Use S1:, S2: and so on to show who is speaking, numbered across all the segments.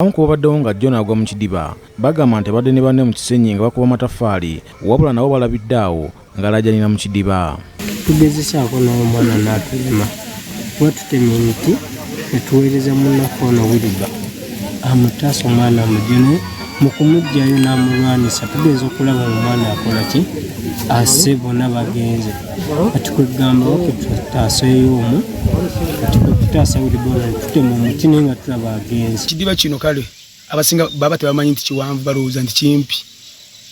S1: Abamu ku babaddewo nga John agwa mu kidiba bagamba nti abadde ne banne mu kisenyi nga bakuba amataffaali wabula nabo balabidde awo ng'alajjanira mu kidiba.
S2: Tugezesaako n'omwana n'atulema kuba tutemye emiti ne tuweereza munnaffe ono Wiriba amutaasa omwana amugene mu kumugjayo n'amulwanisa tugenza okulaba omwana akola ki asse bonna bagenze kati kwegamba oke tutaaseeyo omu kati kwe tutaasa Wiriba ono tutema omuti naye nga tulaba agenze.
S3: Kidiba kino kale abasinga baba tebamanyi nti kiwanvu balowooza nti kimpi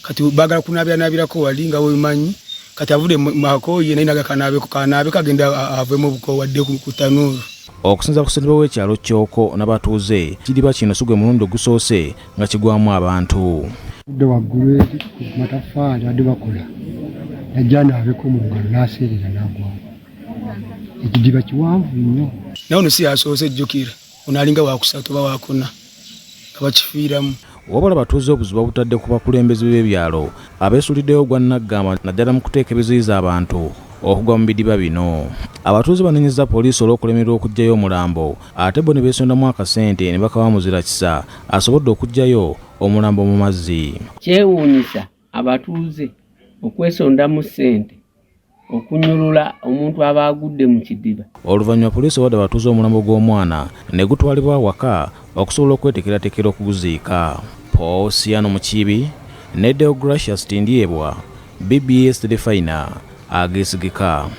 S3: kati baagala kunaabirako wali nga wemanyi kati avudde makooye naye naga kanaabe kagenda avemu obuko wadde ku tanuuru.
S1: Okusinza ku ssentebe w'ekyalo Kyoko n'abatuuze kidiba kino si gwe mulundi ogusoose nga kigwamu abantu.
S4: Udde waggulu eri ku mataffaali badde bakola yajja naabeko mu ngalo n'aseerera n'agwamu. Ekidiba kiwanvu nnyo.
S3: Naye ono si yasoose jjukira ono alinga waakusatu oba waakuna nga bakifiiramu.
S1: Wabula abatuuze obuzibu babutadde ku bakulembeze b'ebyalo abeesuliddeyo gwa Naggamba naddala mu kuteeka ebiziyiza abantu okugwa mu bidiba bino. Abatuuze banenyezza poliisi olw'okulemererwa okuggyayo omulambo ate bo ne beesondamu akasente ne bakawa muzira kisa asobodde okuggyayo omulambo mu mazzi.
S5: Kyewuunyisa abatuuze okwesondamu ssente okunyulula omuntu aba agudde mu kidiba.
S1: Oluvannyuma poliisi wadde abatuuze omulambo gw'omwana ne gutwalibwa awaka okusobola okweteekerateekera okuguziika. Paul Siano Mukiibi ne Deogracious Tindyebwa, BBS Terefayina, Ageesigika.